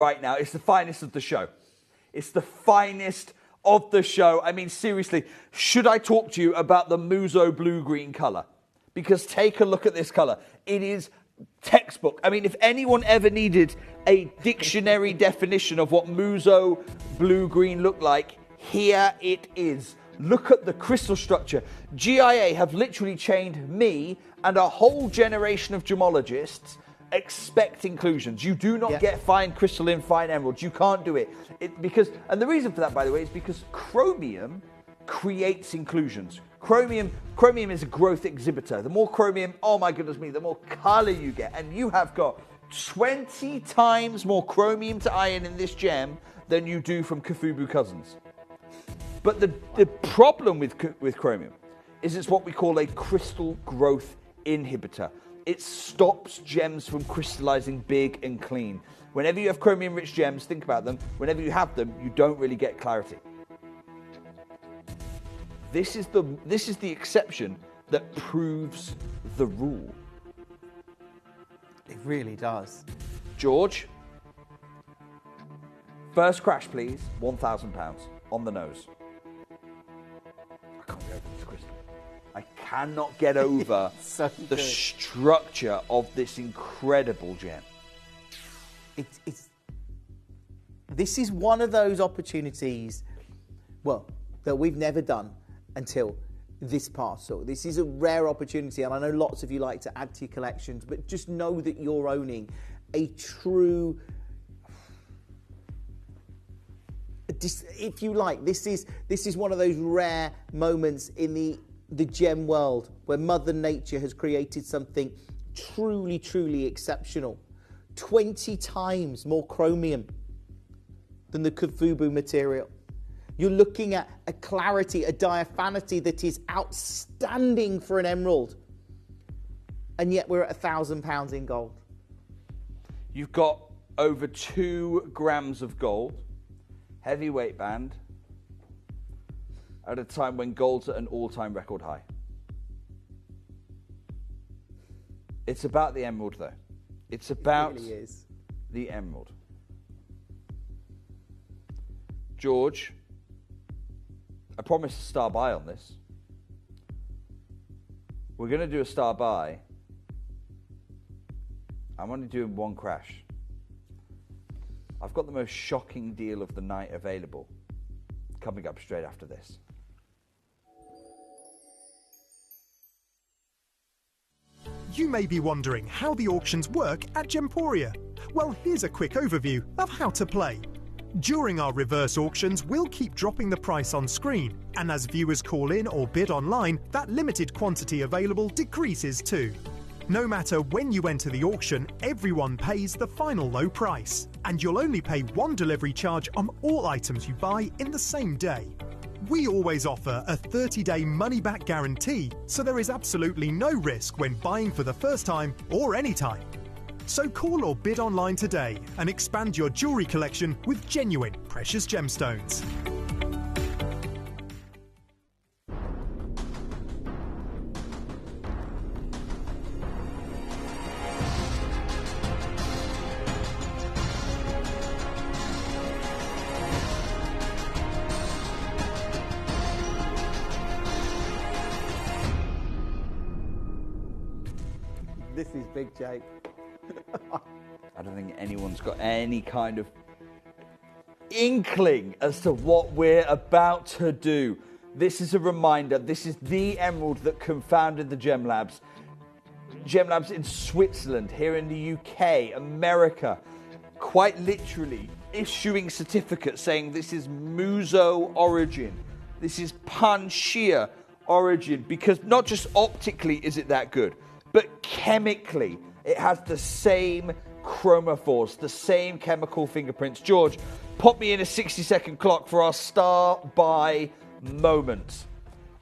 right now. It's the finest of the show. It's the finest of the show. I mean, seriously, should I talk to you about the Muso blue-green colour? Because take a look at this colour. It is textbook. I mean, if anyone ever needed a dictionary definition of what Muso blue-green looked like, here it is. Look at the crystal structure. GIA have literally chained me and a whole generation of gemologists expect inclusions. You do not get fine crystalline, fine emeralds. You can't do it. And the reason for that, by the way, is because chromium creates inclusions. Chromium is a growth exhibitor. The more chromium, oh my goodness me, the more color you get. And you have got 20 times more chromium to iron in this gem than you do from Kofubu Cousins. But the problem with chromium is it's what we call a crystal growth inhibitor. It stops gems from crystallizing big and clean. Whenever you have chromium-rich gems, think about them. Whenever you have them, you don't really get clarity. This is the exception that proves the rule. It really does. George, first crash, please. £1,000 on the nose. I can't get over this crystal. I cannot get over the structure of this incredible gem. This is one of those opportunities, well, that we've never done until this parcel. This is a rare opportunity, and I know lots of you like to add to your collections, but just know that you're owning a true, if you like, this is one of those rare moments in the gem world where Mother Nature has created something truly, truly exceptional. 20 times more chromium than the Kofubu material. You're looking at a clarity, a diaphanity that is outstanding for an emerald. And yet we're at £1,000 in gold. You've got over 2 grams of gold, heavyweight band, at a time when gold's at an all-time record high. It's about the emerald, though. It's about the emerald. George, I promised a star buy on this. We're going to do a star buy. I'm only doing one crash. I've got the most shocking deal of the night available coming up straight after this. You may be wondering how the auctions work at Gemporia. Well, here's a quick overview of how to play. During our reverse auctions, we'll keep dropping the price on screen, and as viewers call in or bid online, that limited quantity available decreases too. No matter when you enter the auction, everyone pays the final low price, and you'll only pay one delivery charge on all items you buy in the same day. We always offer a 30-day money-back guarantee, so there is absolutely no risk when buying for the first time or any time. So call or bid online today and expand your jewellery collection with genuine precious gemstones. This is big, Jake. I don't think anyone's got any kind of inkling as to what we're about to do. This is a reminder. This is the emerald that confounded the Gem Labs. Gem Labs in Switzerland, here in the UK, America, quite literally issuing certificates saying this is Muso origin. This is Pangaea origin, because not just optically is it that good, but chemically it has the same chromophores, the same chemical fingerprints. George, pop me in a 60-second clock for our star buy moment.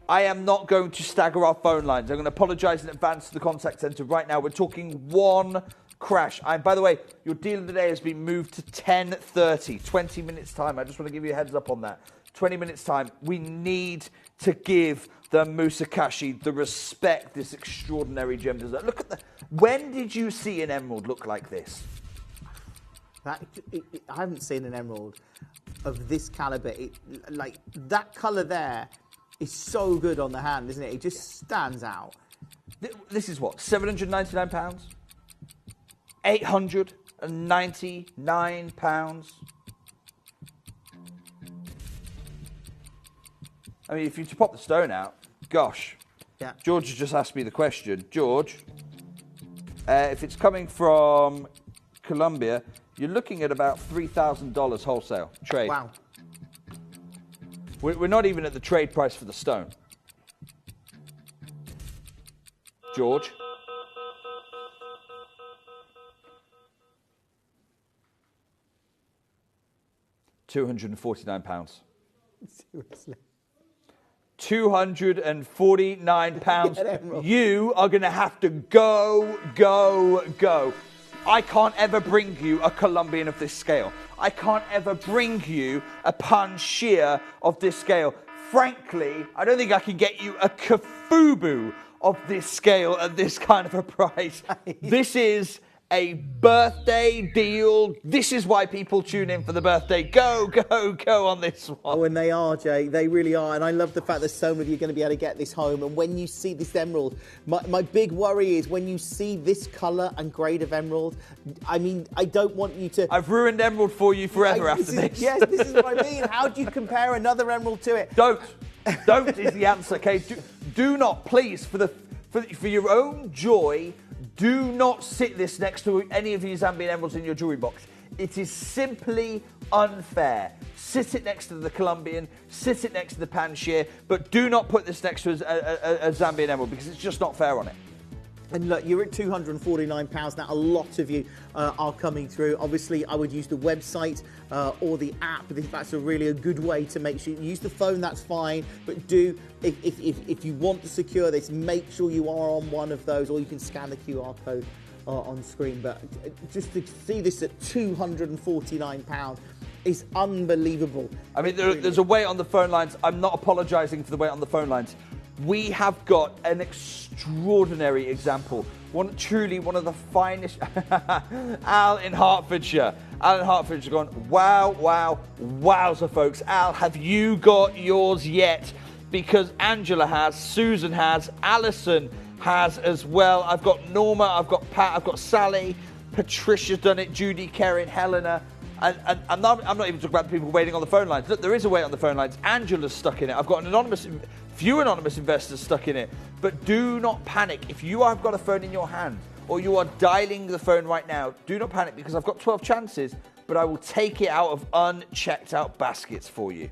I am not going to stagger our phone lines. I'm going to apologise in advance to the contact centre right now. We're talking one crash. By the way, your deal of the day has been moved to 10:30, 20 minutes time. I just want to give you a heads up on that. 20 minutes time. We need to give the Musakashi the respect this extraordinary gem deserves. Look at when did you see an emerald look like this? I haven't seen an emerald of this caliber. Like that colour there is so good on the hand, isn't it? It just stands out. This is what, £799? £899? I mean, if you to pop the stone out, gosh. Yeah. George has just asked me the question. George, if it's coming from Colombia, you're looking at about $3,000 wholesale trade. Wow. We're not even at the trade price for the stone. George? £249. Seriously. £249. You are going to have to go. I can't ever bring you a Colombian of this scale. I can't ever bring you a Panchea of this scale. Frankly, I don't think I can get you a Kafubu of this scale at this kind of a price. This is a birthday deal. This is why people tune in for the birthday. Go on this one. Oh, and they are, Jay. They really are. And I love the fact that so many of you are going to be able to get this home. And when you see this emerald, my big worry is when you see this colour and grade of emerald, I mean, I don't want you to... I've ruined emerald for you forever after this. Yes, this is what I mean. How do you compare another emerald to it? Don't is the answer, okay? Do not, please, for your own joy, do not sit this next to any of these Zambian emeralds in your jewellery box. It is simply unfair. Sit it next to the Colombian, sit it next to the Panchea, but do not put this next to a Zambian emerald because it's just not fair on it. And look, you're at £249 now. A lot of you are coming through. Obviously, I would use the website or the app. That's a really good way to make sure you use the phone. That's fine, but do if you want to secure this, make sure you are on one of those, or you can scan the QR code on screen. But just to see this at £249 is unbelievable. I mean, there's a wait on the phone lines. I'm not apologising for the wait on the phone lines. We have got an extraordinary example. Truly one of the finest. Al in Hertfordshire. Al in Hertfordshire gone, wowza, folks. Al, have you got yours yet? Because Angela has, Susan has, Alison has as well. I've got Norma, I've got Pat, I've got Sally, Patricia's done it, Judy, Karen, Helena. And I'm not even talking about the people waiting on the phone lines. Look, there is a wait on the phone lines. Angela's stuck in it. I've got few anonymous investors stuck in it. But do not panic. If you have got a phone in your hand or you are dialing the phone right now, do not panic because I've got 12 chances, but I will take it out of unchecked out baskets for you.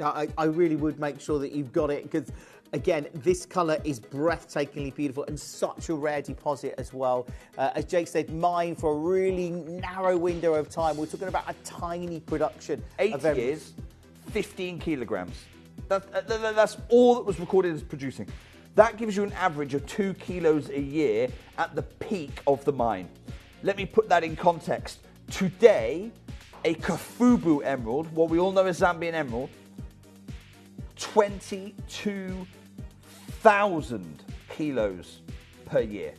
I really would make sure that you've got it because, again, this colour is breathtakingly beautiful and such a rare deposit as well. As Jake said, mine for a really narrow window of time. We're talking about a tiny production. 8 years, 15 kilograms. That's all that was recorded as producing. That gives you an average of 2 kilos a year at the peak of the mine. Let me put that in context. Today, a Kafubu emerald, what we all know as Zambian emerald, 22,000 kilos per year.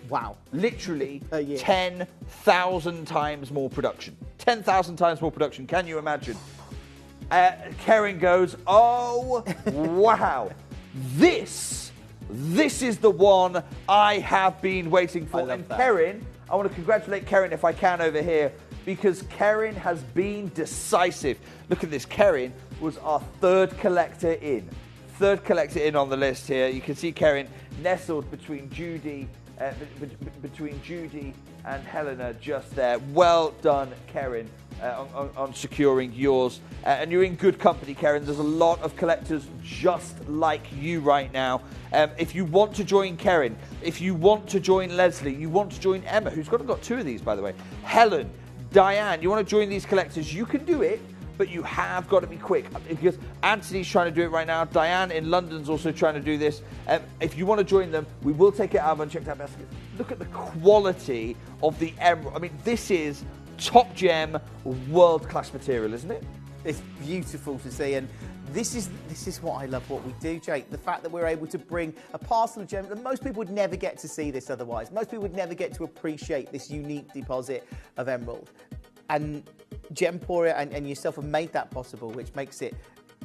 Wow. Literally 10,000 times more production. 10,000 times more production. Can you imagine? Karen goes, oh, wow. This is the one I have been waiting for. And Karen, I want to congratulate Karen if I can over here because Karen has been decisive. Look at this. Karen was our third collector in on the list here. You can see Karen nestled between Judy and Helena just there. Well done, Karen, on securing yours. And you're in good company, Karen. There's a lot of collectors just like you right now. If you want to join Karen, if you want to join Leslie, you want to join Emma, who's got 2 of these, by the way, Helen, Diane, you want to join these collectors, you can do it. But you have got to be quick because Anthony's trying to do it right now. Diane in London's also trying to do this. If you want to join them, we will take it out of unchecked out baskets. Look at the quality of the emerald. I mean, this is top gem, world-class material, isn't it? It's beautiful to see, and this is what I love what we do, Jake. The fact that we're able to bring a parcel of gems, and most people would never get to see this otherwise. Most people would never get to appreciate this unique deposit of emerald. And Gemporia and yourself have made that possible, which makes it,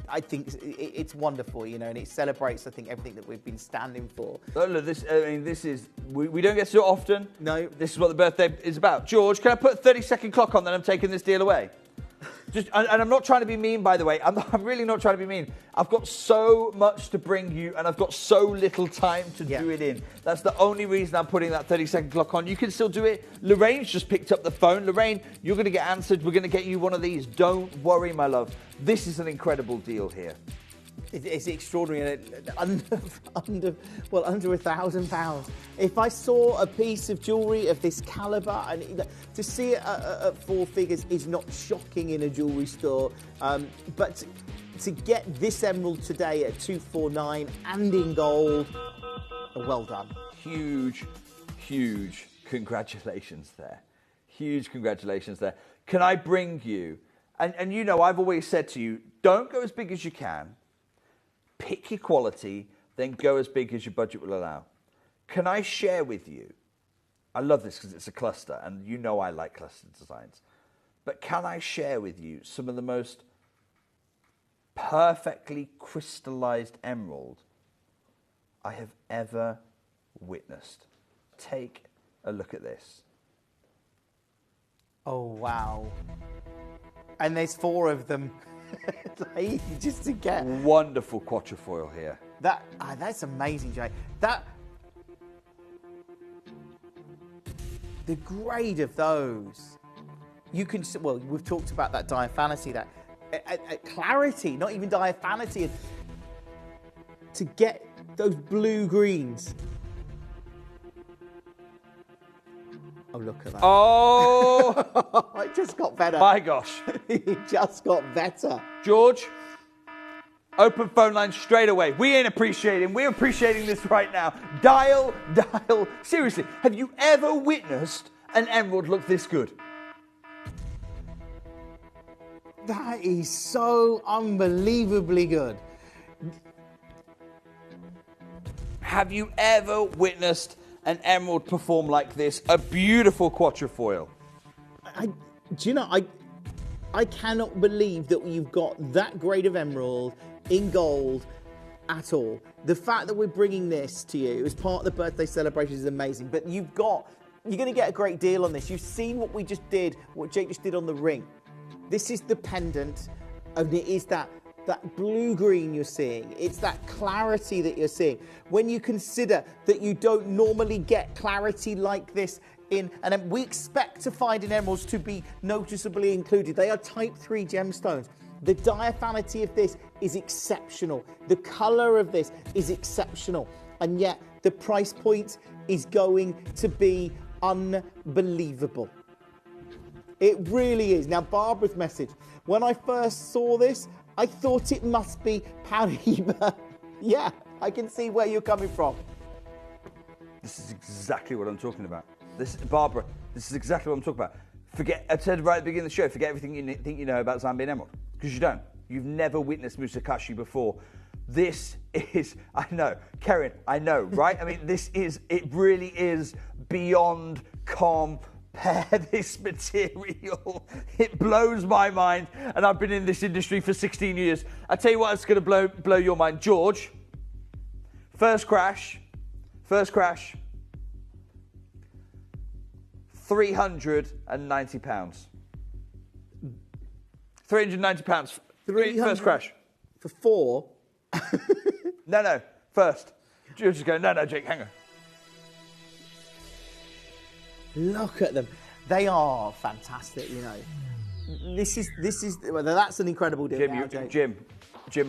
I think, it's wonderful, you know, and it celebrates, I think, everything that we've been standing for. Oh, look, this is, we don't get to do it often. No. This is what the birthday is about. George, can I put a 30-second clock on, then I'm taking this deal away? And I'm not trying to be mean, by the way. I'm really not trying to be mean. I've got so much to bring you, and I've got so little time to do it in. That's the only reason I'm putting that 30-second clock on. You can still do it. Lorraine's just picked up the phone. Lorraine, you're going to get answered. We're going to get you one of these. Don't worry, my love. This is an incredible deal here. It's extraordinary. Under £1,000. If I saw a piece of jewellery of this calibre, and to see it at 4 figures is not shocking in a jewellery store, but to get this emerald today at 249 and in gold, well done. Huge congratulations there. Huge congratulations there. Can I bring you, and you know, I've always said to you, don't go as big as you can. Pick your quality, then go as big as your budget will allow. Can I share with you, I love this because it's a cluster, and you know I like cluster designs, but can I share with you some of the most perfectly crystallized emerald I have ever witnessed? Take a look at this. Oh, wow. And there's 4 of them. Like, just to get Wonderful quatrefoil here. that's amazing, Jay. The grade of those, you can, well, we've talked about that diaphanity, that clarity, not even diaphanity, to get those blue greens. Oh, look at that. Oh! It just got better. My gosh. It just got better. George, open phone line straight away. We ain't appreciating. We're appreciating this right now. Dial. Seriously, have you ever witnessed an emerald look this good? That is so unbelievably good. Have you ever witnessed an emerald perform like this? A beautiful quatrefoil. Do you know, I cannot believe that you've got that grade of emerald in gold at all. The fact that we're bringing this to you as part of the birthday celebration is amazing, but you're going to get a great deal on this. You've seen what we just did, what Jake just did on the ring. This is the pendant, and it is that blue-green you're seeing. It's that clarity that you're seeing. When you consider that you don't normally get clarity like this in, and we expect to find in emeralds to be noticeably included. They are type 3 gemstones. The diaphanity of this is exceptional. The colour of this is exceptional. And yet the price point is going to be unbelievable. It really is. Now, Barbara's message. When I first saw this, I thought it must be Paribas. Yeah, I can see where you're coming from. This is exactly what I'm talking about. Barbara, this is exactly what I'm talking about. I said right at the beginning of the show, forget everything you think you know about Zambian emerald. Because you don't. You've never witnessed Musakashi before. This is, I know, Karen, I know, right? I mean, it really is beyond compare, this material. It blows my mind, and I've been in this industry for 16 years. I tell you what, it's going to blow your mind. George, first crash, £390. £390. First crash. For 4? No, first. George is going, no, Jake, hang on. Look at them. They are fantastic, you know. This is well, that's an incredible deal. Jim,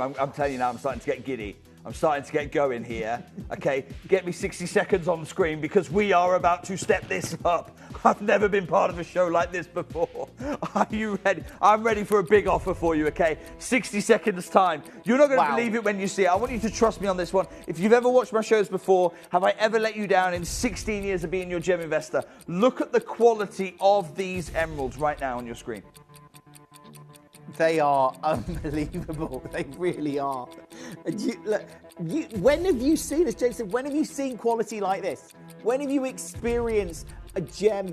I'm telling you now, I'm starting to get giddy. I'm starting to get going here. Okay, get me 60 seconds on the screen because we are about to step this up. I've never been part of a show like this before. Are you ready? I'm ready for a big offer for you, okay? 60 seconds time. You're not going to believe it when you see it. I want you to trust me on this one. If you've ever watched my shows before, have I ever let you down in 16 years of being your gem investor? Look at the quality of these emeralds right now on your screen. They are unbelievable. They really are. When have you seen, as Jake said, when have you seen quality like this? When have you experienced a gem,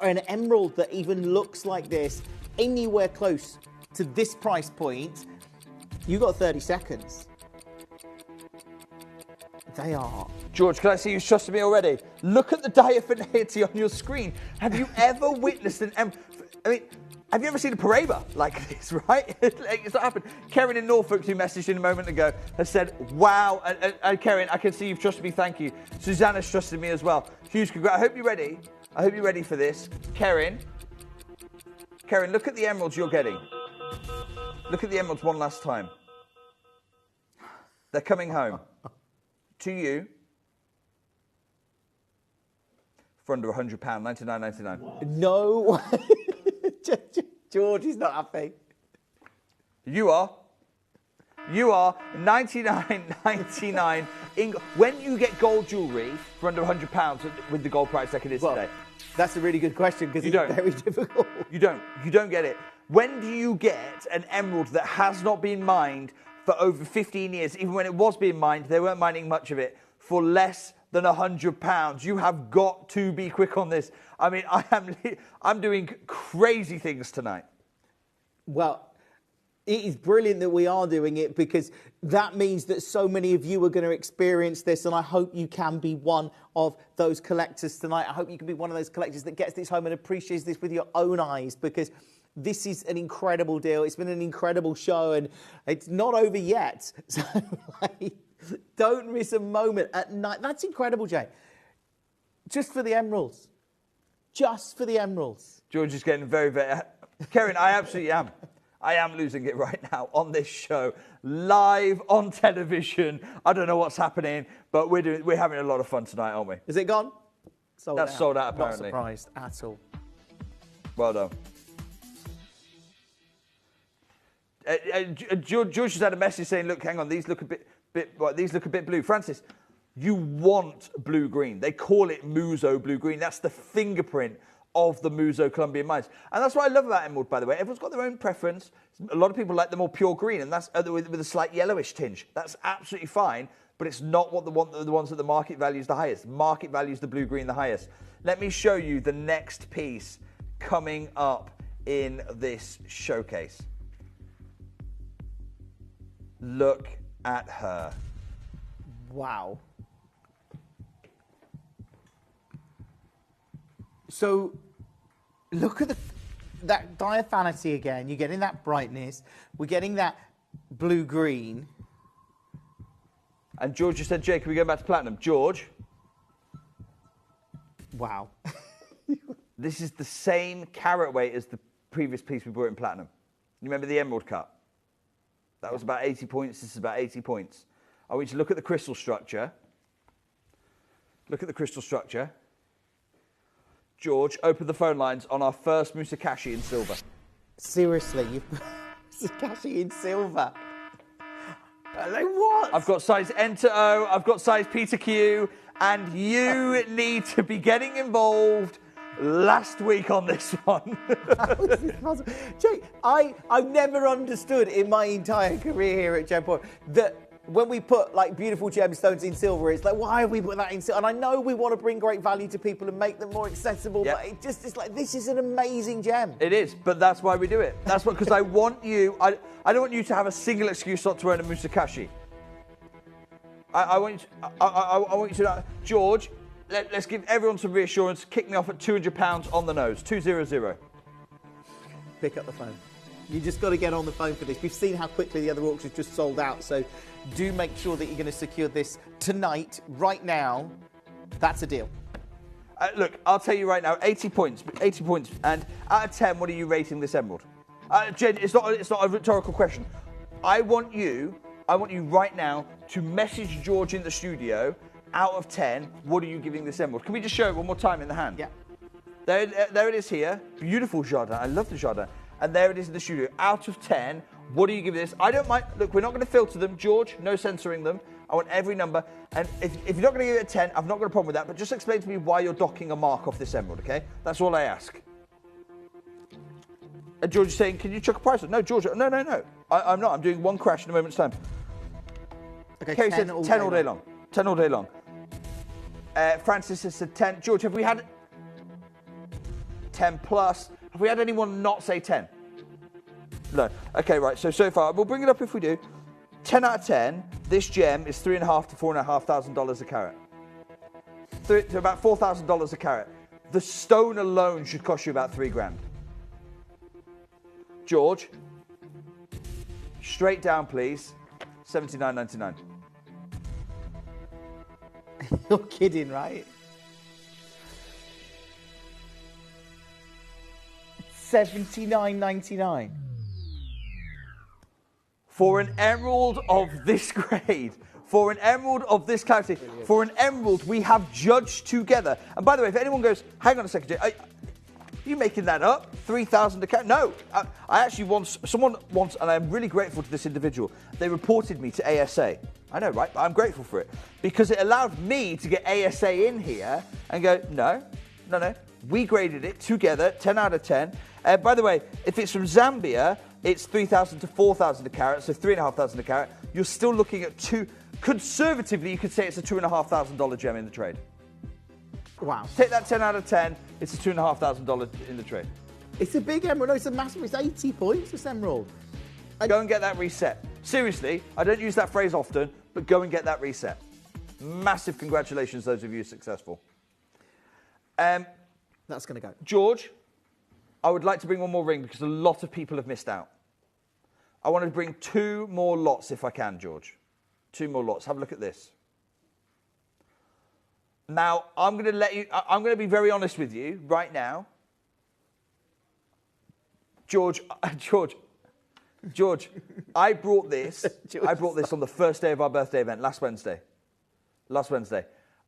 an emerald that even looks like this, anywhere close to this price point, you got 30 seconds. They are. George, can I see you trusted me already? Look at the diaphanity on your screen. Have you ever witnessed an I mean, have you ever seen a Pareba like this, right? It's not happened. Karen in Norfolk, who messaged in a moment ago, has said, wow. And Karen, I can see you've trusted me, thank you. Susanna's trusted me as well. Huge congrats. I hope you're ready. I hope you're ready for this. Karen, look at the emeralds you're getting. Look at the emeralds one last time. They're coming home. To you for under £100, $99.99. No. George is not happy. You are $99.99. When you get gold jewellery for under £100 with the gold price like it is today. That's a really good question because it's very difficult. You don't get it. When do you get an emerald that has not been mined for over 15 years? Even when it was being mined, they weren't mining much of it, for less than £100. You have got to be quick on this. I mean, I'm doing crazy things tonight. Well, it is brilliant that we are doing it because that means that so many of you are going to experience this, and I hope you can be one of those collectors tonight. I hope you can be one of those collectors that gets this home and appreciates this with your own eyes, because this is an incredible deal. It's been an incredible show, and it's not over yet. So, don't miss a moment at night. That's incredible, Jay. Just for the emeralds. Just for the emeralds. George is getting very, very... Karen, I absolutely am. I am losing it right now on this show, live on television. I don't know what's happening, but we're having a lot of fun tonight, aren't we? Is it gone? Sold That's out. sold out, apparently. Not surprised at all. Well done. George just had a message saying, "Look, hang on, these look a bit blue." Francis, you want blue-green. They call it Muso blue-green. That's the fingerprint of the Muso Colombian mines. And that's what I love about emerald, by the way. Everyone's got their own preference. A lot of people like the more pure green, and that's with a slight yellowish tinge. That's absolutely fine, but it's not what the ones that the market values the highest. Market values the blue-green the highest. Let me show you the next piece coming up in this showcase. Look at her. Wow. So, look at that diaphanity again. You're getting that brightness. We're getting that blue-green. And George just said, "Jay, can we go back to platinum?" George. Wow. This is the same carat weight as the previous piece we brought in platinum. You remember the emerald cut? That was about 80 points. This is about 80 points. I want you to look at the crystal structure. Look at the crystal structure. George, open the phone lines on our first Musakashi in silver. Seriously, Musakashi in silver. Like what? I've got size N to O, I've got size P to Q, and you need to be getting involved last week on this one. How is this possible? Jay, I've never understood in my entire career here at Gemporium that when we put like beautiful gemstones in silver, it's like, why have we put that in silver? And I know we want to bring great value to people and make them more accessible, Yep. but it's like, this is an amazing gem. It is, but that's why we do it. That's what, because I want you, I don't want you to have a single excuse not to own a Musakashi. I want you to, George, let's give everyone some reassurance. Kick me off at £200 on the nose, 200. Pick up the phone. You just got to get on the phone for this. We've seen how quickly the other auctions just sold out, so do make sure that you're going to secure this tonight, right now. That's a deal. Look, I'll tell you right now, 80 points, and out of 10, what are you rating this emerald? Jen, it's not a rhetorical question. I want you right now to message George in the studio. Out of 10, what are you giving this emerald? Can we just show it one more time in the hand? Yeah. There it is here. Beautiful Jardin. I love the Jardin. And there it is in the studio. Out of 10, what do you give this? I don't mind. Look, we're not going to filter them. George, no censoring them. I want every number. And if you're not going to give it a 10, I've not got a problem with that. But just explain to me why you're docking a mark off this emerald, okay? That's all I ask. And George is saying, can you chuck a price on? No, George, no. I'm not. I'm doing one crash in a moment's time. Okay, Kerry 10 said all 10 day all day long. long. 10 all day long. Francis has said 10. George, have we had... 10 plus. Have we had anyone not say 10? No. Okay, right. So far, we'll bring it up if we do. 10 out of 10, this gem is $3,500 to $4,500 a carat. To about $4,000 a carat. The stone alone should cost you about $3,000. George, straight down, please. $79.99. You're kidding, right? $79.99. For an emerald of this grade, for an emerald of this clarity, for an emerald we have judged together. And by the way, if anyone goes, hang on a second, Jay, are you making that up? 3,000 a carat? No, I actually someone once, and I'm really grateful to this individual, they reported me to ASA. I know, right? But I'm grateful for it because it allowed me to get ASA in here and go, no. We graded it together, 10 out of 10. By the way, if it's from Zambia, it's 3,000 to 4,000 a carat, so 3,500 a carat. You're still looking at conservatively, you could say it's a $2,500 gem in the trade. Wow. Take that 10 out of 10, it's a $2,500 in the trade. It's a big emerald. No, it's a massive. It's 80 points, this emerald. Go and get that reset. Seriously, I don't use that phrase often, but go and get that reset. Massive congratulations, those of you successful. That's going to go. George, I would like to bring one more ring because a lot of people have missed out. I want to bring 2 more lots if I can, George. 2 more lots. Have a look at this. Now, I'm going to be very honest with you right now. George, I brought this on the first day of our birthday event, last Wednesday.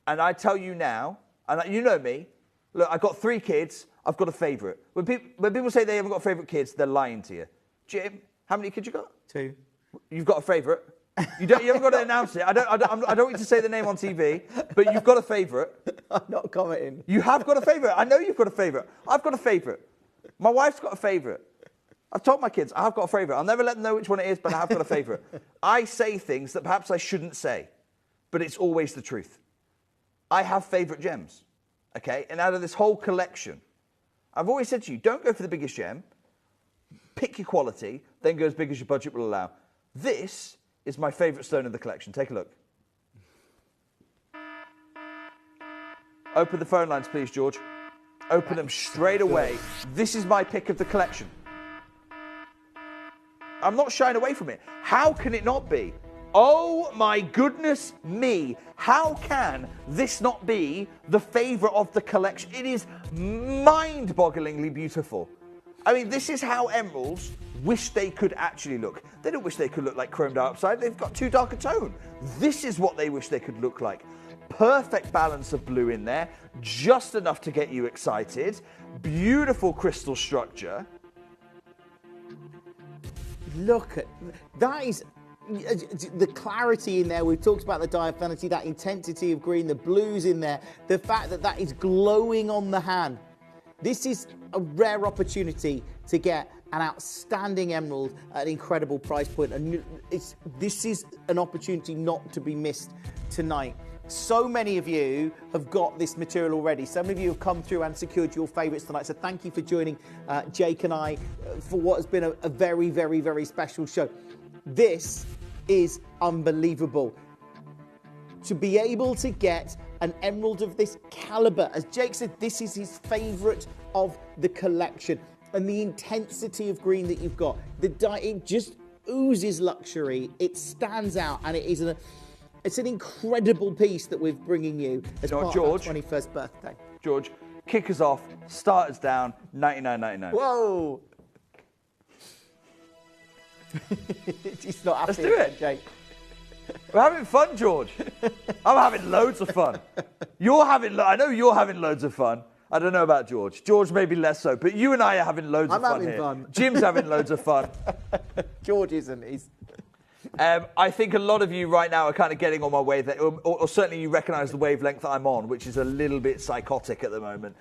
And I tell you now, and you know me, look, I've got 3 kids, I've got a favourite. When people say they haven't got favourite kids, they're lying to you. Jim, how many kids you got? 2. You've got a favourite. You haven't got to announce it. I don't want you to say the name on TV, but you've got a favourite. I'm not commenting. You have got a favourite. I know you've got a favourite. I've got a favourite. My wife's got a favourite. I've told my kids I've got a favourite. I'll never let them know which one it is, but I have got a favourite. I say things that perhaps I shouldn't say, but it's always the truth. I have favourite gems, okay? And out of this whole collection, I've always said to you, don't go for the biggest gem. Pick your quality, then go as big as your budget will allow. This is my favourite stone in the collection. Take a look. Open the phone lines, please, George. Open them straight away. This is my pick of the collection. I'm not shying away from it. How can it not be? Oh my goodness me. How can this not be the favourite of the collection? It is mind-bogglingly beautiful. I mean, this is how emeralds wish they could actually look. They don't wish they could look like chrome dioxide. They've got too dark a tone. This is what they wish they could look like. Perfect balance of blue in there, just enough to get you excited. Beautiful crystal structure. Look at that. Is the clarity in there. We've talked about the diaphanity, that intensity of green, the blues in there, the fact that that is glowing on the hand. This is a rare opportunity to get an outstanding emerald at an incredible price point. And this is an opportunity not to be missed tonight. So many of you have got this material already. So many of you have come through and secured your favourites tonight. So thank you for joining Jake and I for what has been a very, very, very special show. This is unbelievable. To be able to get an emerald of this calibre, as Jake said, this is his favourite of the collection. And the intensity of green that you've got, it just oozes luxury. It stands out, and it is it's an incredible piece that we're bringing you as part of our 21st birthday. George, kick us off, start us down, $99.99. Whoa! It's not Let's do it, Jake. We're having fun, George. I'm having loads of fun. I know you're having loads of fun. I don't know about George. George maybe less so, but you and I are having loads of fun here. I'm having fun. Jim's having loads of fun. George isn't. He's... I think a lot of you right now are kind of getting on my wave, or certainly you recognise the wavelength that I'm on, which is a little bit psychotic at the moment.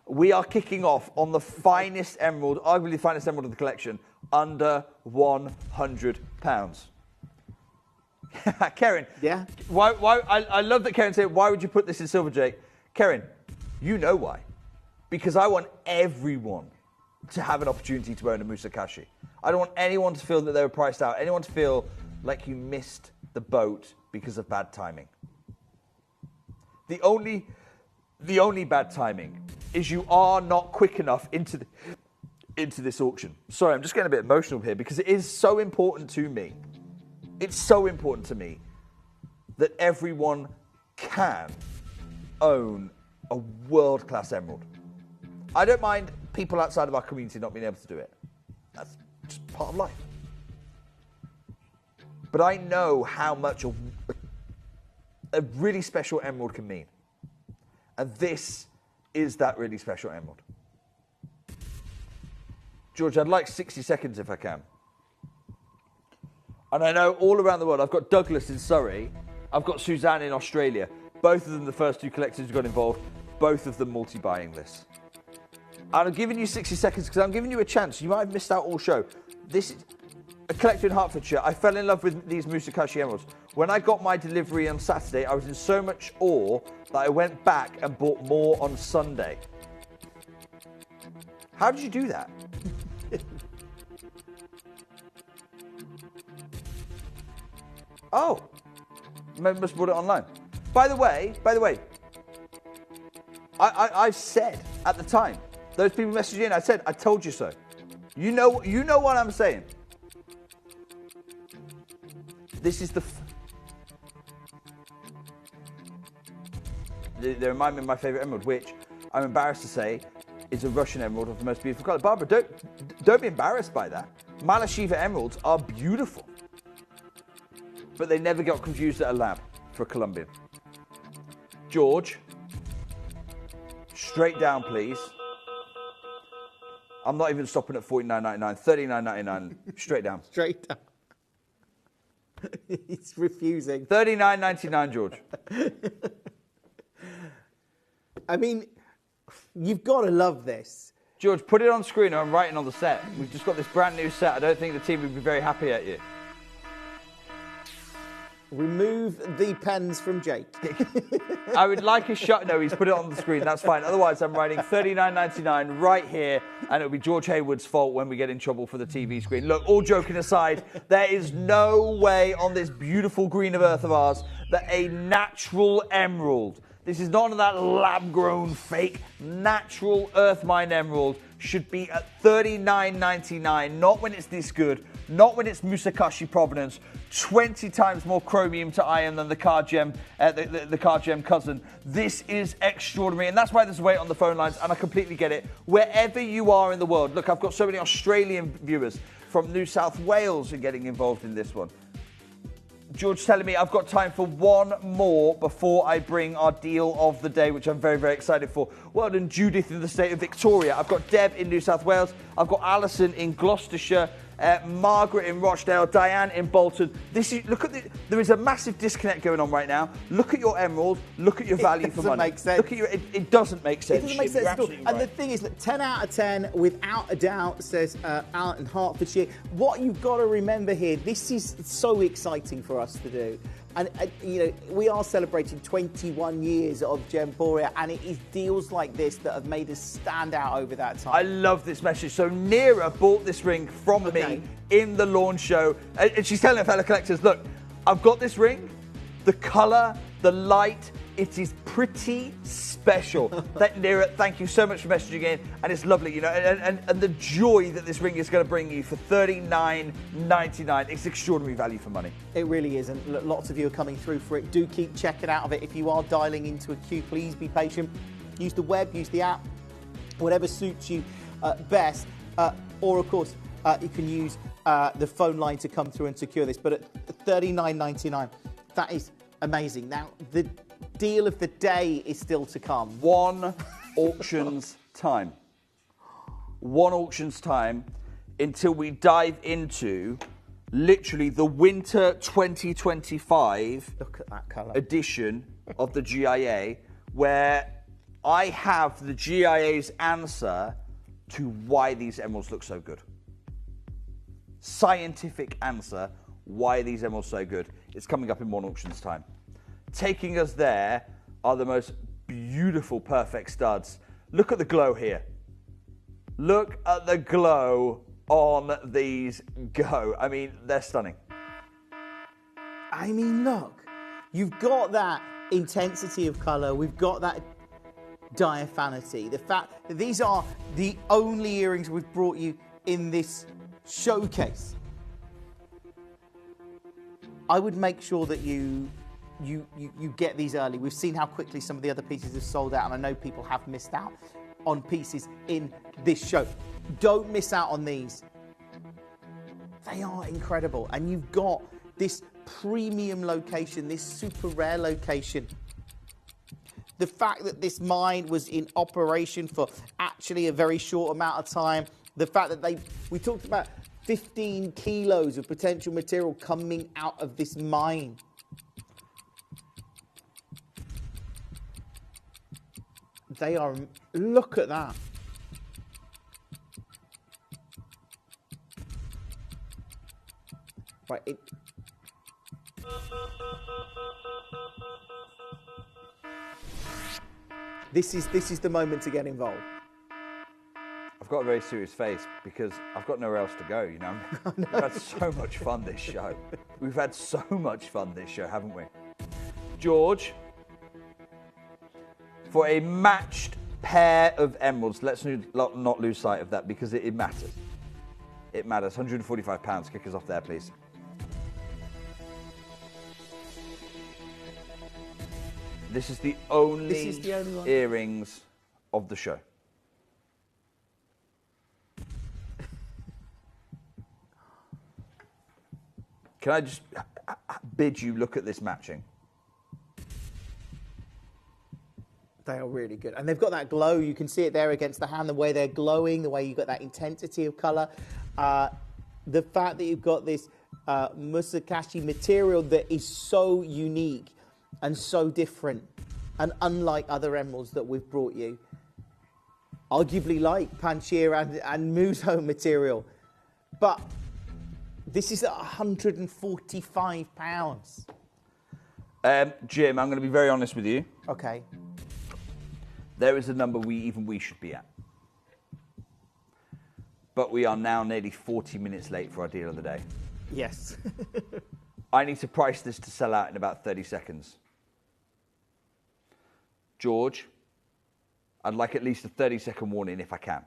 We are kicking off on the finest emerald, arguably the finest emerald of the collection, under £100. Karen, yeah. Why? I love that Karen said, "Why would you put this in silver, Jake?" Karen, you know why. because I want everyone to have an opportunity to own a Musakashi. I don't want anyone to feel that they were priced out, anyone to feel like you missed the boat because of bad timing. The only bad timing is you are not quick enough into this auction. Sorry, I'm just getting a bit emotional here because it is so important to me. It's so important to me that everyone can own a world-class emerald. I don't mind people outside of our community not being able to do it. That's just part of life. But I know how much a really special emerald can mean. And this is that really special emerald. George, I'd like 60 seconds if I can. And I know all around the world, I've got Douglas in Surrey, I've got Suzanne in Australia. Both of them, the first two collectors who got involved, both of them multi-buying this. And I'm giving you 60 seconds because I'm giving you a chance. You might have missed out all show. This is a collector in Hertfordshire. I fell in love with these Musakashi emeralds. When I got my delivery on Saturday, I was in so much awe that I went back and bought more on Sunday. How did you do that? Oh, maybe must have bought it online. By the way, I said at the time, those people messaged in, I said, I told you so. You know what I'm saying. This is they remind me of my favorite emerald, which I'm embarrassed to say is a Russian emerald of the most beautiful color. Barbara, don't be embarrassed by that. Malashiva emeralds are beautiful, but they never got confused at a lab for a Colombian. George, straight down, please. I'm not even stopping at $49.99, $39.99, straight down. Straight down. He's refusing. $39.99, George. I mean, you've got to love this. George, put it on screen or I'm writing on the set. We've just got this brand new set. I don't think the team would be very happy at you. Remove the pens from Jake. I would like a shot. No, he's put it on the screen. That's fine. Otherwise, I'm writing $39.99 right here, and it'll be George Hayward's fault when we get in trouble for the TV screen. Look, all joking aside, there is no way on this beautiful green of earth of ours that a natural emerald, this is none of that lab-grown fake, natural earth mine emerald, should be at $39.99, not when it's this good, not when it's Musakashi provenance, 20 times more chromium to iron than the card gem, the card gem cousin. This is extraordinary, and that's why there's a wait on the phone lines, and I completely get it. Wherever you are in the world, look, I've got so many Australian viewers from New South Wales who are getting involved in this one. George telling me I've got time for one more before I bring our deal of the day, which I'm very, very excited for. Well done, Judith in the state of Victoria. I've got Deb in New South Wales. I've got Alison in Gloucestershire. Margaret in Rochdale, Diane in Bolton. There is a massive disconnect going on right now. Look at your emerald. Look at your value for money. It doesn't make sense. Look at it doesn't make sense. It doesn't make sense at all. Right. And the thing is that 10 out of 10, without a doubt, says Alan in Hertfordshire. What you've got to remember here, this is so exciting for us to do. And, we are celebrating 21 years of Gemporia, and it is deals like this that have made us stand out over that time. I love this message. So Nira bought this ring from me in the launch show. And she's telling her fellow collectors, look, I've got this ring, the colour, the light, it is pretty special. Nira, thank you so much for messaging in, and it's lovely, and the joy that this ring is going to bring you for $39.99. It's extraordinary value for money. It really is, and lots of you are coming through for it. Do keep checking out of it. If you are dialing into a queue, please be patient. Use the web, use the app, whatever suits you best. Or, of course, you can use the phone line to come through and secure this. But at $39.99, that is amazing. Now, the deal of the day is still to come. One auction's time. One auction's time until we dive into literally the winter 2025 Look at that colour. edition of the GIA, where I have the GIA's answer to why these emeralds look so good. Scientific answer why these emeralds are so good. It's coming up in one auction's time. Taking us there are the most beautiful perfect studs Look at the glow here. Look at the glow on these go. I mean, they're stunning. I mean, look, you've got that intensity of colour. We've got that diaphanity. The fact that these are the only earrings we've brought you in this showcase. I would make sure that you get these early. We've seen how quickly some of the other pieces have sold out, and I know people have missed out on pieces in this show. Don't miss out on these. They are incredible, and you've got this premium location, this super rare location. The fact that this mine was in operation for actually a very short amount of time, the fact that we talked about 15 kilos of potential material coming out of this mine. They are, look at that. Right, this is the moment to get involved. I've got a very serious face because I've got nowhere else to go, you know. We've had so much fun this show. We've had so much fun this show, haven't we? George, for a matched pair of emeralds, let's not lose sight of that because it matters. It matters. £145. Kick us off there, please. This is the only one. earrings of the show. Can I just bid you look at this matching? They are really good. And they've got that glow. You can see it there against the hand, the way they're glowing, the way you've got that intensity of colour. The fact that you've got this Musakashi material that is so unique and so different and unlike other emeralds that we've brought you. Arguably like Panchir and Muso material. But this is at £145. Jim, I'm going to be very honest with you. Okay. There is a number we should be at. But we are now nearly 40 minutes late for our deal of the day. Yes. I need to price this to sell out in about 30 seconds. George, I'd like at least a 30-second warning if I can.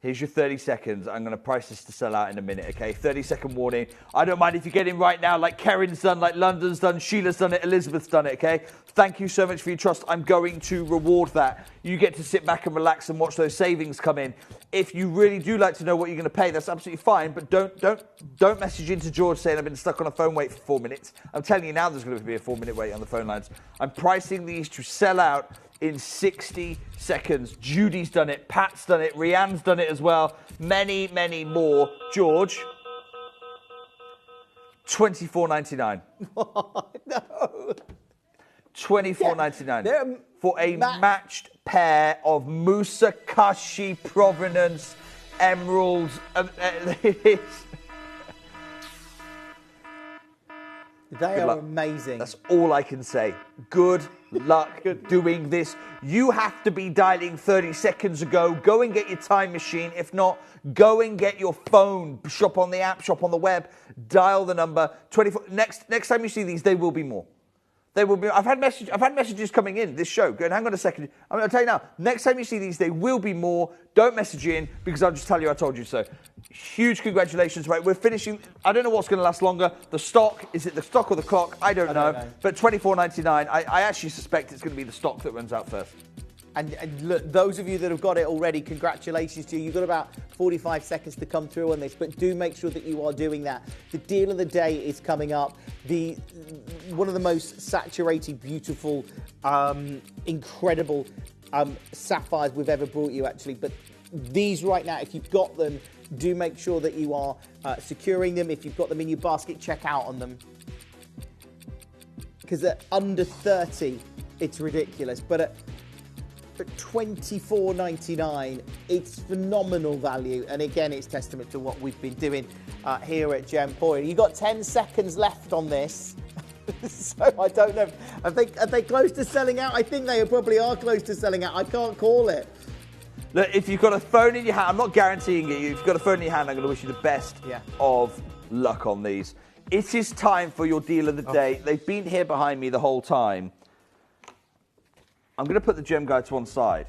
Here's your 30 seconds. I'm going to price this to sell out in a minute, okay? 30-second warning. I don't mind if you get in right now, like Karen's done, like London's done, Sheila's done it, Elizabeth's done it, okay? Thank you so much for your trust. I'm going to reward that. You get to sit back and relax and watch those savings come in. If you really do like to know what you're going to pay, that's absolutely fine, but don't message into George saying I've been stuck on a phone wait for 4 minutes. I'm telling you now there's going to be a 4-minute wait on the phone lines. I'm pricing these to sell out in 60 seconds. Judy's done it, Pat's done it, Rianne's done it as well. Many, many more. George, $24.99. No. $24.99 for a matched pair of Musakashi provenance emeralds. They are amazing. That's all I can say. Good luck doing this. You have to be dialing 30 seconds ago. Go and get your time machine. If not, go and get your phone. Shop on the app, shop on the web. Dial the number 24. Next time you see these, there will be more. There will be. I've had messages coming in this show. Going, hang on a second. I'm going to tell you now. Next time you see these, there will be more. Don't message in because I'll just tell you I told you so. Huge congratulations, right? We're finishing. I don't know what's going to last longer. The stock, is it the stock or the clock? I don't know. But $24.99. I actually suspect it's going to be the stock that runs out first. And look, those of you that have got it already, congratulations to you. You've got about 45 seconds to come through on this, but do make sure that you are doing that. The deal of the day is coming up. One of the most saturated, beautiful, incredible sapphires we've ever brought you, actually. But these right now, if you've got them, do make sure that you are securing them. If you've got them in your basket, check out on them. Because at under 30, it's ridiculous. But at $24.99, it's phenomenal value. And again, it's testament to what we've been doing here at Gemporia. You've got 10 seconds left on this. So I don't know. Are they close to selling out? I think they probably are close to selling out. I can't call it. Look, if you've got a phone in your hand, I'm not guaranteeing it. If you've got a phone in your hand, I'm going to wish you the best of luck on these. It is time for your deal of the day. They've been here behind me the whole time. I'm going to put the gem guide to one side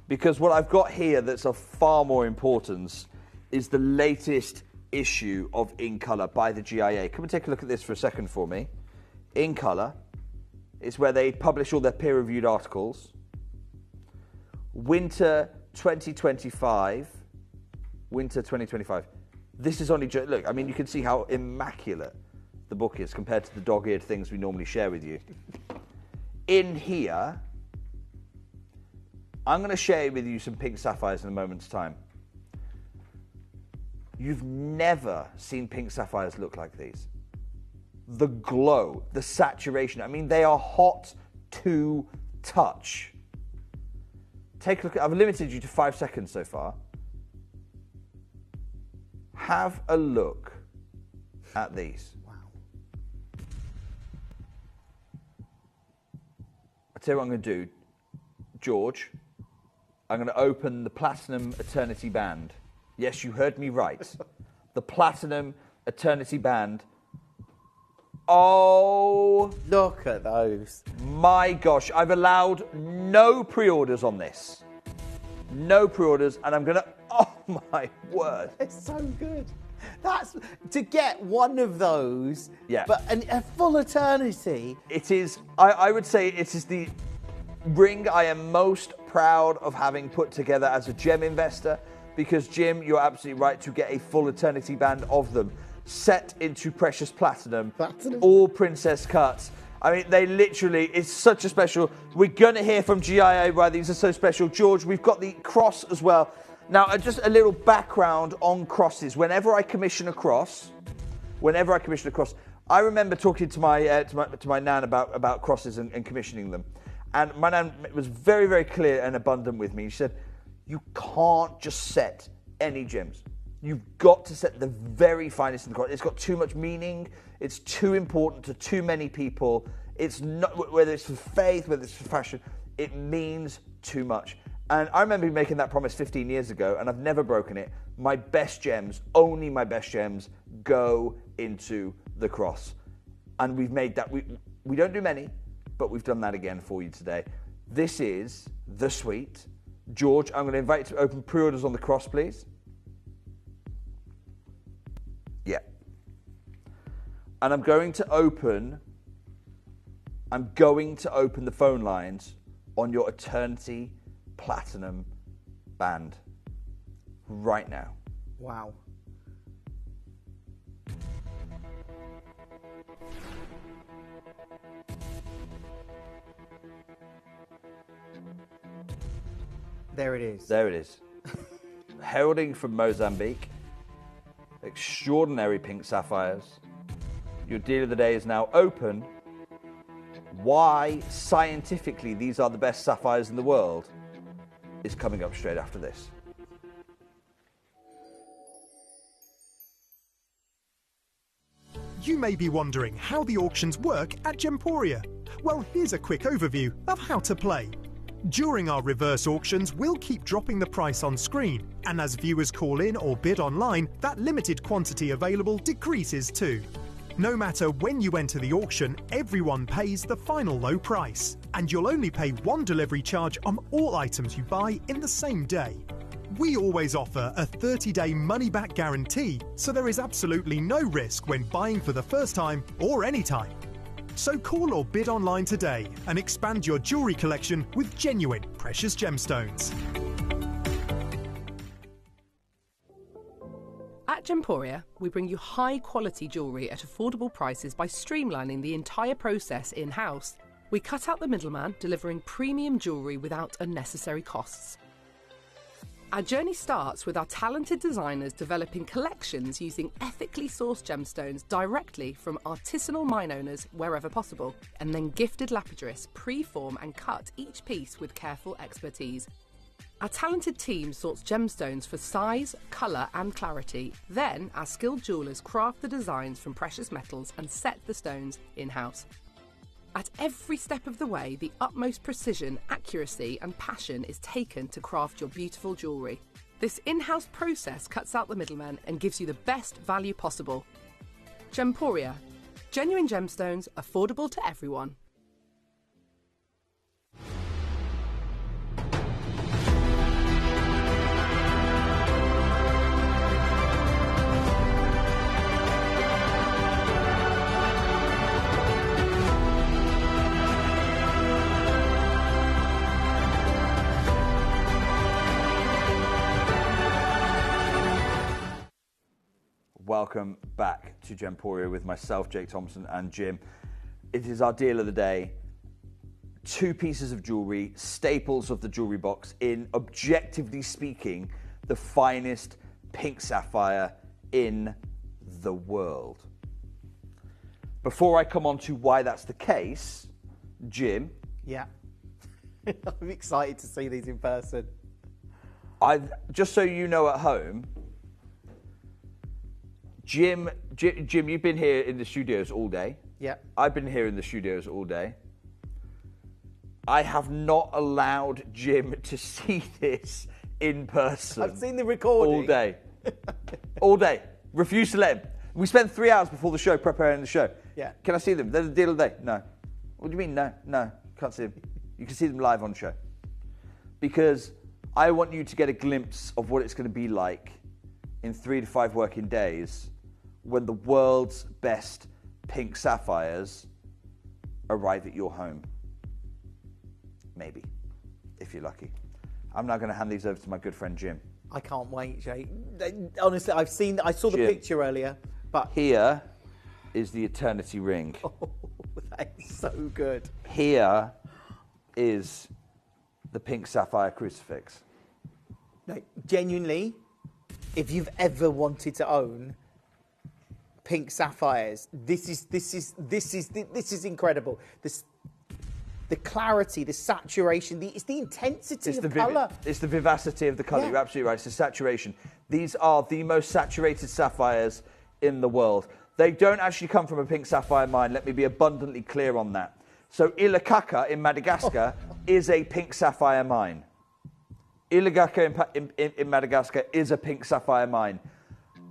because what I've got here that's of far more importance is the latest issue of In Colour by the GIA. Come and take a look at this for a second for me. In Colour is where they publish all their peer-reviewed articles. Winter 2025. Winter 2025. This is only... Look, I mean, you can see how immaculate the book is compared to the dog-eared things we normally share with you. In here, I'm going to share with you some pink sapphires in a moment's time. You've never seen pink sapphires look like these. The glow, the saturation. I mean, they are hot to touch. Take a look. I've limited you to 5 seconds so far. Have a look at these. Wow. I'll tell you what I'm going to do. George, I'm going to open the Platinum Eternity Band. Yes, you heard me right. The Platinum Eternity Band. Oh, look at those. My gosh, I've allowed no pre-orders on this. No pre-orders, and I'm going to... Oh, my word. It's so good. That's... To get one of those, but a full eternity. It is... I would say it is the ring I am most proud of having put together as a gem investor, because, Jim, you're absolutely right to get a full eternity band of them. Set into precious platinum, all princess cuts. I mean, they literally, it's such a special. We're going to hear from GIA why these are so special. George, we've got the cross as well. Now, just a little background on crosses. Whenever I commission a cross, I remember talking to my nan about crosses and commissioning them. And my nan was very, very clear and abundant with me. She said, you can't just set any gems. You've got to set the very finest in the cross. It's got too much meaning. It's too important to too many people. It's not, whether it's for faith, whether it's for fashion, it means too much. And I remember making that promise 15 years ago, and I've never broken it. My best gems, only my best gems, go into the cross. And we've made that, we don't do many, but we've done that again for you today. This is the suite. George, I'm going to invite you to open pre-orders on the cross, please. Yeah. And I'm going to open the phone lines on your Eternity Platinum band right now. Wow. There it is. There it is. Heralding from Mozambique. Extraordinary pink sapphires. Your deal of the day is now open. Why scientifically these are the best sapphires in the world is coming up straight after this. You may be wondering how the auctions work at Gemporia. Well, here's a quick overview of how to play. During our reverse auctions, we'll keep dropping the price on screen, and as viewers call in or bid online, that limited quantity available decreases too. No matter when you enter the auction, everyone pays the final low price, and you'll only pay one delivery charge on all items you buy in the same day. We always offer a 30-day money-back guarantee, so there is absolutely no risk when buying for the first time or any time. So call or bid online today and expand your jewellery collection with genuine precious gemstones. At Gemporia, we bring you high-quality jewellery at affordable prices by streamlining the entire process in-house. We cut out the middleman, delivering premium jewellery without unnecessary costs. Our journey starts with our talented designers developing collections using ethically sourced gemstones directly from artisanal mine owners wherever possible, and then gifted lapidarists pre-form and cut each piece with careful expertise. Our talented team sorts gemstones for size, colour and clarity. Then our skilled jewellers craft the designs from precious metals and set the stones in-house. At every step of the way, the utmost precision, accuracy, and passion is taken to craft your beautiful jewellery. This in-house process cuts out the middleman and gives you the best value possible. Gemporia. Genuine gemstones, affordable to everyone. Welcome back to Gemporia with myself, Jake Thompson, and Jim. It is our deal of the day. 2 pieces of jewellery, staples of the jewellery box, in, objectively speaking, the finest pink sapphire in the world. Before I come on to why that's the case, Jim. Yeah. I'm excited to see these in person. Just so you know at home, Jim, you've been here in the studios all day. Yeah. I've been here in the studios all day. I have not allowed Jim to see this in person. I've seen the recording. All day. All day. Refuse to let him. We spent 3 hours before the show preparing the show. Yeah. Can I see them? They're the deal of the day. No. What do you mean, no? No. Can't see them. You can see them live on show. Because I want you to get a glimpse of what it's going to be like in 3 to 5 working days when the world's best pink sapphires arrive at your home. Maybe, if you're lucky. I'm now going to hand these over to my good friend Jim. I can't wait, Jake. Honestly, I saw the Jim. picture earlier, but Here is the eternity ring. oh, that is so good. Here is the pink sapphire crucifix. Like, genuinely, if you've ever wanted to own pink sapphires, this is incredible. The clarity, the saturation, it's the intensity of colour. It's the vivacity of the colour. Yeah. You're absolutely right. It's the saturation. These are the most saturated sapphires in the world. They don't actually come from a pink sapphire mine. Let me be abundantly clear on that. So Ilakaka in Madagascar is a pink sapphire mine. Ilakaka in Madagascar is a pink sapphire mine.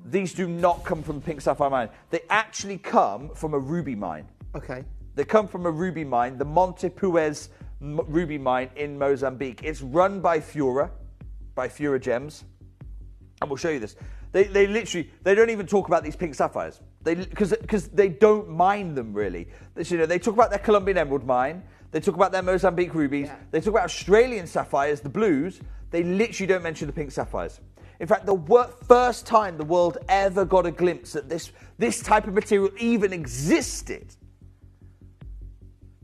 These do not come from a pink sapphire mine. They actually come from a ruby mine. Okay. They come from a ruby mine, the Monte Puez ruby mine in Mozambique. It's run by Fura Gems, and we'll show you this. They don't even talk about these pink sapphires. Because they don't mine them really. They talk about their Colombian emerald mine. They talk about their Mozambique rubies. Yeah. They talk about Australian sapphires, the blues. They literally don't mention the pink sapphires. In fact, the first time the world ever got a glimpse that this type of material even existed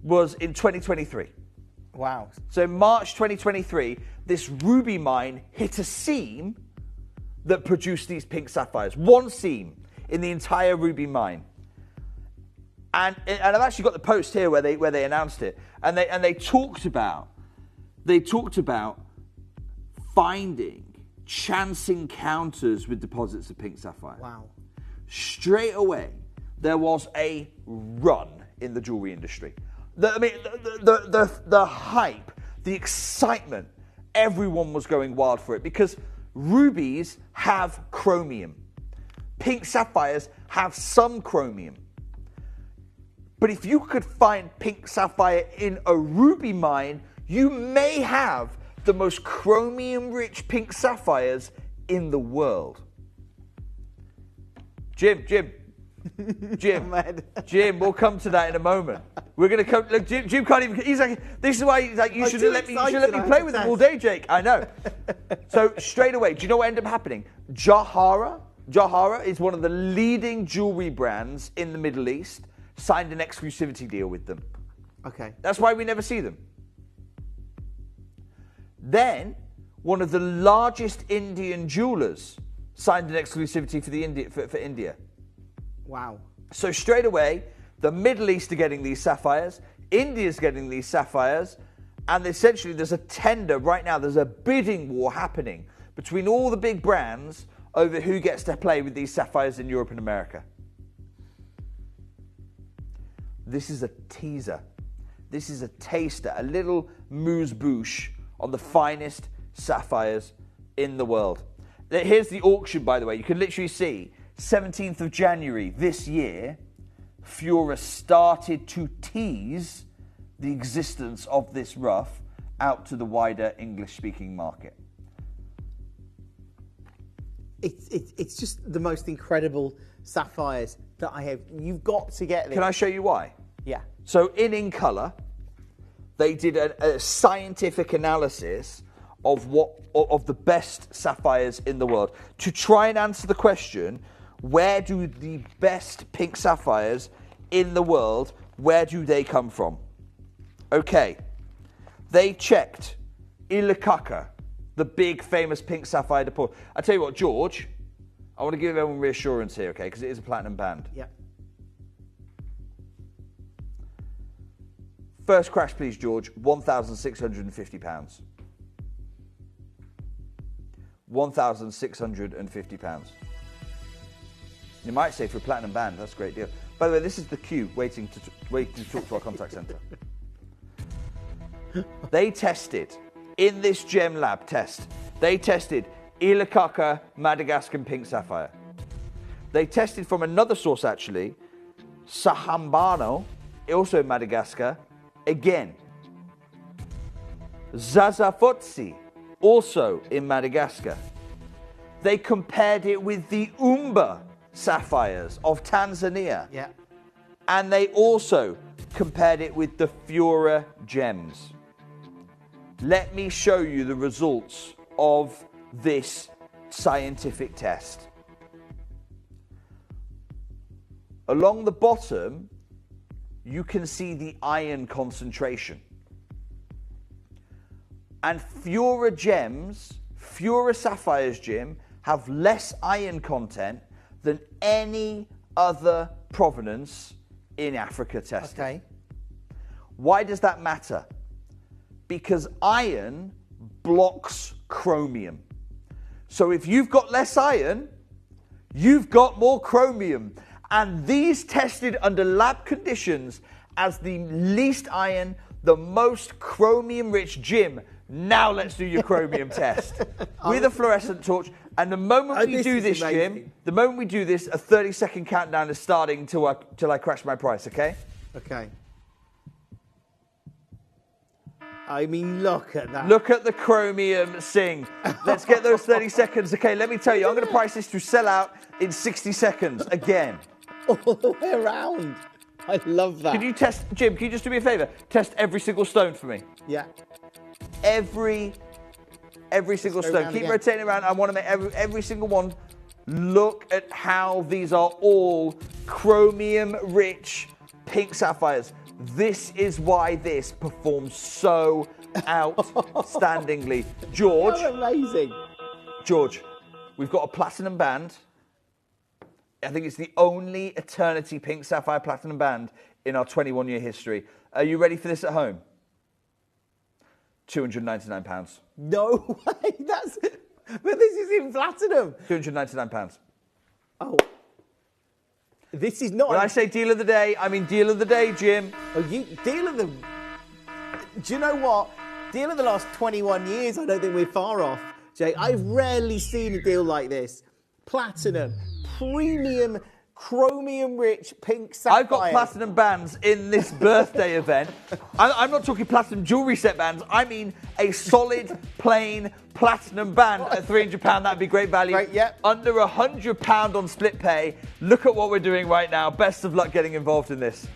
was in 2023. Wow. So in March 2023, this ruby mine hit a seam that produced these pink sapphires. One seam in the entire ruby mine. And I've actually got the post here where they announced it. And they talked about finding chance encounters with deposits of pink sapphire. Wow. Straight away, there was a run in the jewelry industry. The hype, the excitement, everyone was going wild for it because rubies have chromium. Pink sapphires have some chromium. But if you could find pink sapphire in a ruby mine, you may have the most chromium-rich pink sapphires in the world. Jim, we'll come to that in a moment. We're going to come. Look, Jim can't even. He's like, this is why he's like, you should let me play with him all day, Jake. I know. So straight away, do you know what ended up happening? Jawhara is one of the leading jewelry brands in the Middle East. Signed an exclusivity deal with them. Okay. That's why we never see them. Then, one of the largest Indian jewelers signed an exclusivity for India. Wow. So straight away, the Middle East are getting these sapphires, India's getting these sapphires, and essentially there's a tender right now, there's a bidding war happening between all the big brands over who gets to play with these sapphires in Europe and America. This is a teaser. This is a taster, a little amuse-bouche on the finest sapphires in the world. Here's the auction, by the way. You can literally see 17th of January this year, Fiora started to tease the existence of this rough out to the wider English-speaking market. It's just the most incredible sapphires that I have. You've got to get this. Can I show you why? Yeah. So in Colour, they did a scientific analysis of the best sapphires in the world to try and answer the question, where do the best pink sapphires in the world, where do they come from? Okay, they checked Ilikaka, the big famous pink sapphire deposit. I tell you what, George, I want to give everyone reassurance here, okay, because it is a platinum band. Yeah. First crash, please, George, £1,650. £1,650. You might say for a platinum band, that's a great deal. By the way, this is the queue waiting to talk to our contact centre. They tested, in this Gem Lab test, they tested Ilikaka Madagascar pink sapphire. They tested from another source, actually, Sahambano, also in Madagascar, again. Zazafotsi, also in Madagascar. They compared it with the Umba sapphires of Tanzania. Yeah. And they also compared it with the Fiora gems. Let me show you the results of this scientific test. Along the bottom, you can see the iron concentration. And Fiora gems, Fiora sapphires, Jim, have less iron content than any other provenance in Africa tested. Okay. Why does that matter? Because iron blocks chromium. So if you've got less iron, you've got more chromium. And these tested under lab conditions as the least iron, the most chromium-rich. Jim, now let's do your chromium test. With a fluorescent torch. And the moment we do this, Jim, the moment we do this, a 30-second countdown is starting till I crash my price, okay? Okay. I mean, look at that. Look at the chromium sing. Let's get those 30 seconds. Okay, let me tell you, I'm going to price this to sell out in 60 seconds again. All the way around. I love that. Can you test, Jim, can you just do me a favour? Test every single stone for me. Yeah. Every single go stone. round Keep again. rotating around. I want to make every single one. Look at how these are all chromium-rich pink sapphires. This is why this performs so outstandingly. George, How amazing. George, we've got a platinum band. I think it's the only Eternity Pink Sapphire Platinum band in our 21-year history. Are you ready for this at home? £299. No way. But this is in platinum. £299. Oh. This is not. When I say deal of the day, I mean deal of the day, Jim. Oh, deal of the. Do you know what? Deal of the last 21 years. I don't think we're far off, Jay. I've rarely seen a deal like this. Platinum, premium, chromium-rich pink sapphire. I've got platinum bands in this birthday event. I'm not talking platinum jewellery set bands. I mean a solid, plain platinum band at £300. That'd be great value. Right, yep. Under £100 on split pay. Look at what we're doing right now. Best of luck getting involved in this.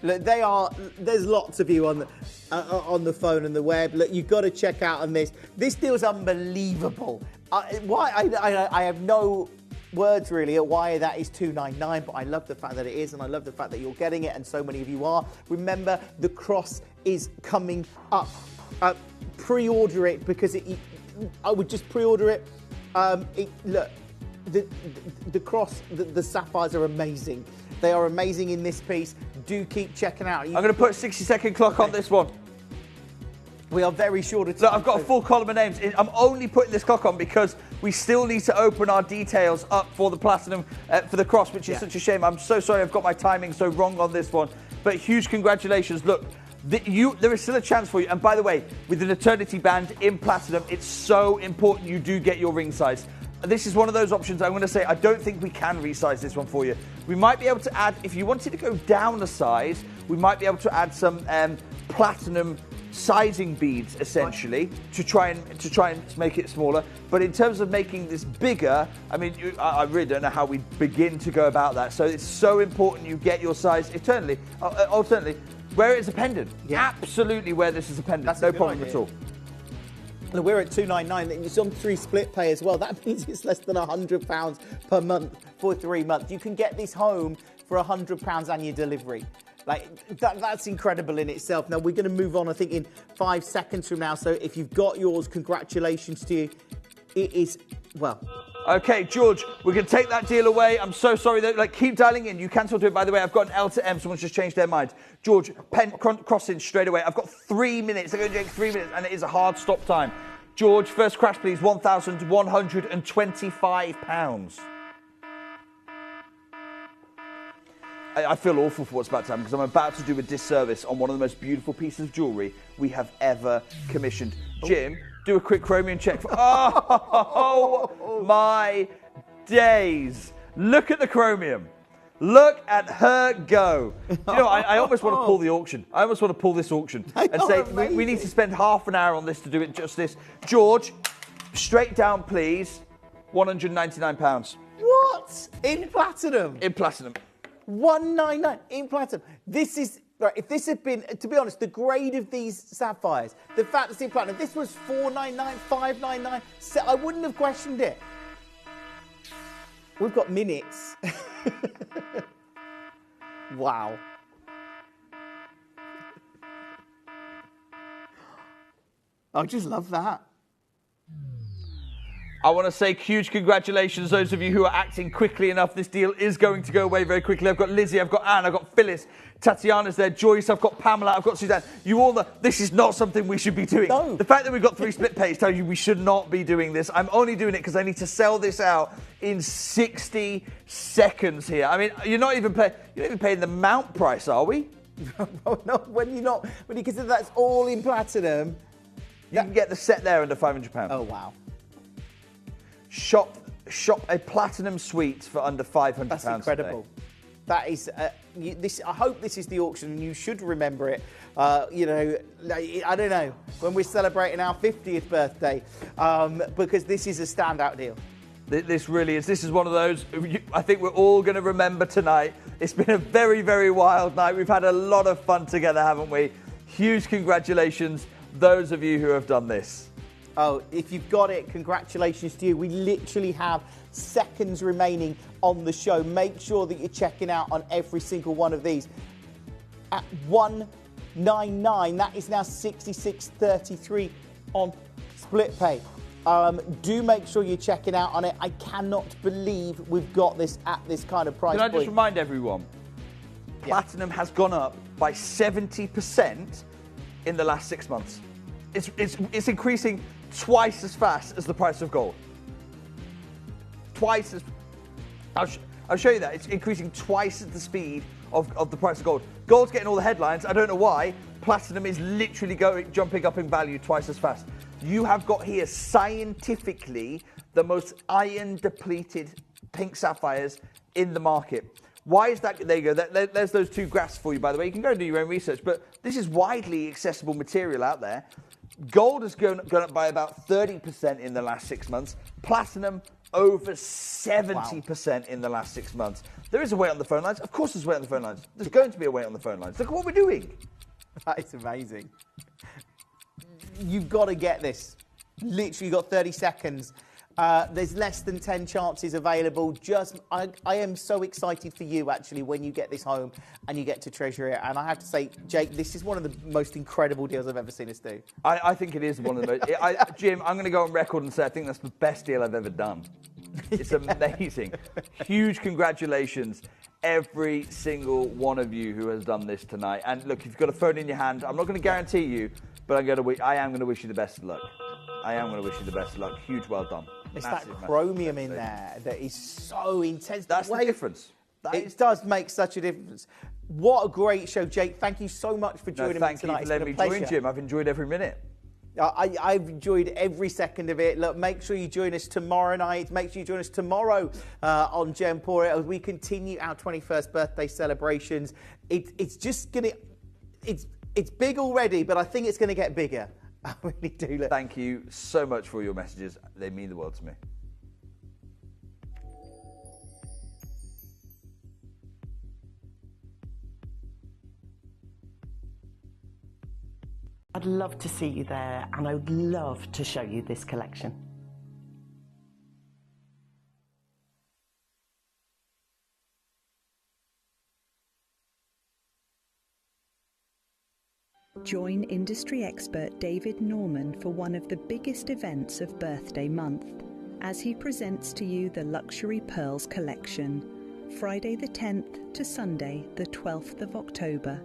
Look, there's lots of you on the phone and the web. Look, you've got to check out on this. This deal's unbelievable. I have no words really at why that is $299, but I love the fact that it is, and I love the fact that you're getting it, and so many of you are. Remember, the cross is coming up. Pre-order it because I would just pre-order it. Look, the cross, the sapphires are amazing. They are amazing in this piece. Do keep checking out. I'm going to put a 60-second clock on this one. We are very short of time. Look, I've got a full column of names. I'm only putting this clock on because we still need to open our details up for the platinum, for the cross, which is such a shame. I'm so sorry I've got my timing so wrong on this one. But huge congratulations. Look, there is still a chance for you. And by the way, with an eternity band in platinum, it's so important you do get your ring size. This is one of those options I'm going to say I don't think we can resize this one for you. We might be able to add, if you wanted to go down a size, we might be able to add some platinum sizing beads essentially to try and make it smaller. But in terms of making this bigger, I mean, I really don't know how we begin to go about that. So it's so important you get your size alternately. Wear it as a pendant. Yeah. Absolutely wear this as a pendant. That's no problem at all. And we're at $299. It's on 3 split pay as well. That means it's less than £100 per month for 3 months. You can get this home for £100 on your delivery. Like, that's incredible in itself. Now, we're going to move on, I think, in 5 seconds from now. So if you've got yours, congratulations to you. It is, well... Okay, George, we're going to take that deal away. I'm so sorry. Keep dialing in. You can still do it. By the way, I've got an L to M. Someone's just changed their mind. George, cross in straight away. I've got 3 minutes. They're going to take 3 minutes, and it is a hard stop time. George, first crash, please. £1,125. I feel awful for what's about to happen because I'm about to do a disservice on one of the most beautiful pieces of jewellery we have ever commissioned. Jim, do a quick chromium check. Oh my days. Look at the chromium. Look at her go. You know, I almost want to pull the auction. I almost want to pull this auction and say we need to spend half an hour on this to do it justice. George, straight down, please. £199. What? In platinum? In platinum. 199 in platinum. This is right. If this had been, to be honest, the grade of these sapphires, the fact that it's in platinum, this was 499, 599. I wouldn't have questioned it. We've got minutes. Wow. I just love that. I want to say huge congratulations to those of you who are acting quickly enough. This deal is going to go away very quickly. I've got Lizzie, I've got Anne, I've got Phyllis, Tatiana's there, Joyce, I've got Pamela, I've got Suzanne. You all know this is not something we should be doing. No. The fact that we've got 3 split pays tells you we should not be doing this. I'm only doing it because I need to sell this out in 60 seconds here. I mean, you're not even paying the mount price, are we? No, when you consider that's all in platinum. You can get the set there under £500. Oh, wow. Shop a platinum suite for under £500. That's incredible. That is this. I hope this is the auction. You should remember it. You know, I don't know when we're celebrating our 50th birthday, because this is a standout deal. This really is. This is one of those I think we're all going to remember tonight. It's been a very, very wild night. We've had a lot of fun together, haven't we? Huge congratulations, those of you who have done this. Oh, if you've got it, congratulations to you. We literally have seconds remaining on the show. Make sure that you're checking out on every single one of these. At 199, that is now 66.33 on split pay. Do make sure you're checking out on it. I cannot believe we've got this at this kind of price point. Can I just remind everyone, platinum has gone up by 70% in the last 6 months. It's increasing twice as fast as the price of gold. Twice as... I'll show you that. It's increasing twice at the speed of the price of gold. Gold's getting all the headlines. I don't know why. Platinum is literally jumping up in value twice as fast. You have got here scientifically the most iron-depleted pink sapphires in the market. Why is that? There you go. There's those 2 graphs for you, by the way. You can go and do your own research, but this is widely accessible material out there. Gold has gone up by about 30% in the last 6 months. Platinum, over 70% in the last 6 months. There is a wait on the phone lines. Of course there's a wait on the phone lines. There's going to be a wait on the phone lines. Look at what we're doing. That is amazing. You've got to get this. Literally got 30 seconds. There's less than 10 chances available. I am so excited for you, actually, when you get this home and you get to treasure it. And I have to say, Jake, this is one of the most incredible deals I've ever seen us do. I think it is one of the most... Jim, I'm going to go on record and say I think that's the best deal I've ever done. It's amazing. Huge congratulations, every single one of you who has done this tonight. And look, if you've got a phone in your hand, I'm not going to guarantee you, but I am going to wish you the best of luck. I am going to wish you the best of luck. Huge well done. It's massive, that chromium in there that is so intense. That's the difference. It does make such a difference. What a great show, Jake. Thank you so much for joining me tonight. Thank you for letting me join, Jim. I've enjoyed every minute. I've enjoyed every second of it. Look, make sure you join us tomorrow night. Make sure you join us tomorrow on Gemporia as we continue our 21st birthday celebrations. It's just going to... It's big already, but I think it's going to get bigger. I really do. Look. Thank you so much for your messages. They mean the world to me. I'd love to see you there, and I would love to show you this collection. Join industry expert David Norman for one of the biggest events of Birthday Month as he presents to you the Luxury Pearls collection, Friday the 10th to Sunday the 12th of October.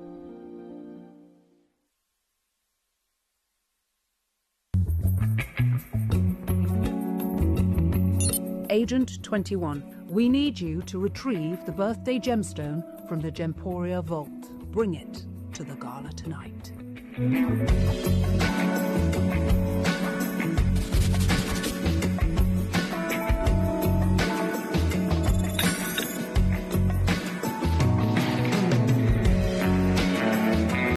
Agent 21, we need you to retrieve the birthday gemstone from the Gemporia vault. Bring it to the gala tonight.